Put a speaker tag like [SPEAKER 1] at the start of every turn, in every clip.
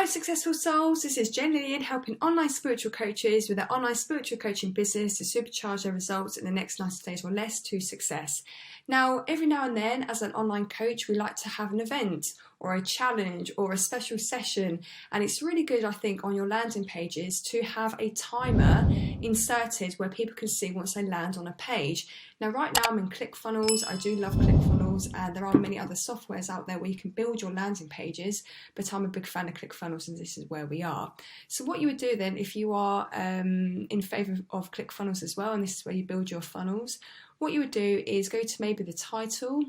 [SPEAKER 1] successful souls, this is Jen Lillian helping online spiritual coaches with their online spiritual coaching business to supercharge their results in the next 90 days or less to success. Now, every now and then as an online coach, we like to have an event or a challenge or a special session, and it's really good, I think, on your landing pages to have a timer inserted where people can see once they land on a page. Now, right now I'm in Clickfunnels. I do love Clickfunnels, and there are many other softwares out there where you can build your landing pages, but I'm a big fan of Clickfunnels and this is where we are. So what you would do then, if you are in favour of Clickfunnels as well, and this is where you build your funnels, what you would do is go to maybe the title,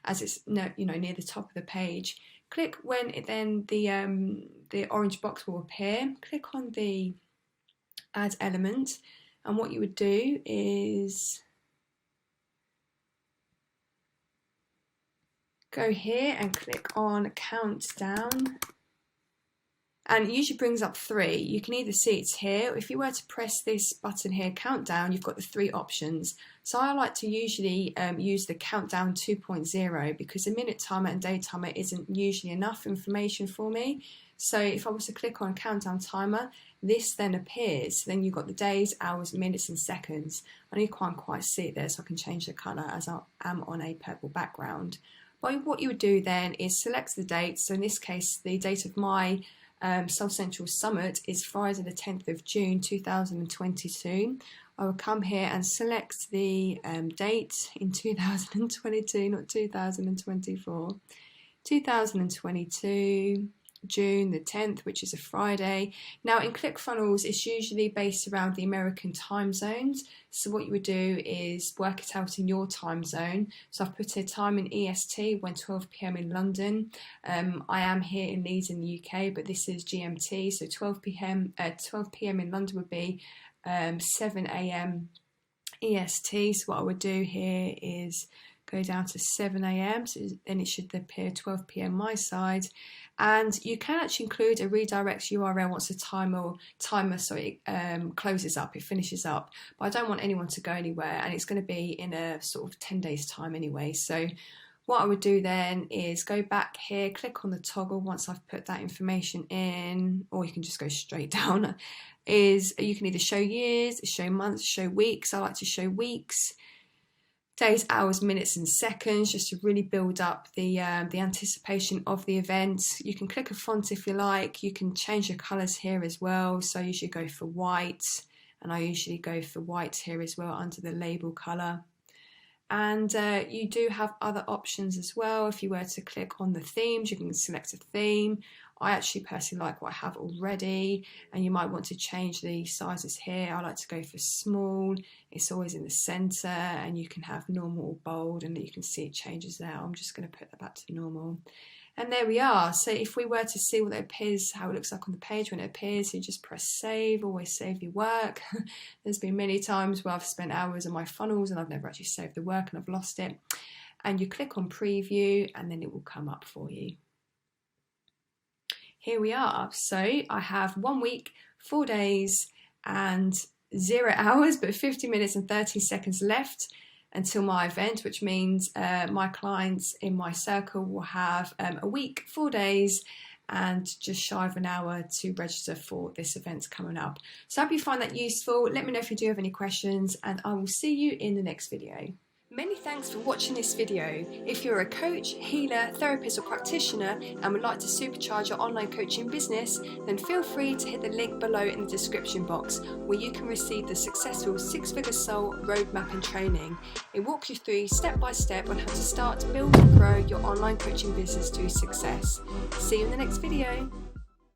[SPEAKER 1] as it's near the top of the page. Click when the orange box will appear. Click on the add element, and what you would do is go here and click on countdown. And it usually brings up 3. You can either see it's here. If you were to press this button here, countdown, you've got the 3 options. So I like to usually use the countdown 2.0 because a minute timer and day timer isn't usually enough information for me. So if I was to click on countdown timer, this then appears. Then you've got the days, hours, minutes and seconds. I can't quite see it there, so I can change the colour as I am on a purple background. But what you would do then is select the date. So in this case, the date of my Soul Central Summit is Friday the 10th of June 2022. I will come here and select the date in 2022, not 2024. 2022, June the 10th, which is a Friday. Now in Clickfunnels, it's usually based around the American time zones. So what you would do is work it out in your time zone. So I've put a time in EST when 12 PM in London. I am here in Leeds in the UK, but this is GMT. So 12 PM in London would be 7 AM EST. So what I would do here is go down to 7 AM, so then it should appear 12 PM my side. And you can actually include a redirect URL once the timer closes up, it finishes up. But I don't want anyone to go anywhere, and it's going to be in a sort of 10 days time anyway. So what I would do then is go back here, click on the toggle once I've put that information in, or you can just go straight down. You can either show years, show months, show weeks. I like to show weeks. Days, hours, minutes and seconds, just to really build up the anticipation of the event. You can click a font if you like. You can change the colours here as well. So I usually go for white, and I usually go for white here as well under the label colour. And you do have other options as well. If you were to click on the themes, you can select a theme. I actually personally like what I have already, and you might want to change the sizes here. I like to go for small. It's always in the centre, and you can have normal or bold, and you can see it changes there. I'm just going to put that back to normal. And there we are. So if we were to see what it appears, how it looks like on the page when it appears, you just press save. Always save your work. There's been many times where I've spent hours on my funnels and I've never actually saved the work and I've lost it. And you click on preview and then it will come up for you. Here we are. So I have 1 week, 4 days and 0 hours, but 50 minutes and 30 seconds left until my event, which means my clients in my circle will have a week, 4 days and just shy of an hour to register for this event coming up. So I hope you find that useful. Let me know if you do have any questions, and I will see you in the next video. Many thanks for watching this video. If you're a coach, healer, therapist or practitioner and would like to supercharge your online coaching business, then feel free to hit the link below in the description box where you can receive the successful 6-figure soul roadmap and training. It walks you through step by step on how to start, build and grow your online coaching business to success. See you in the next video.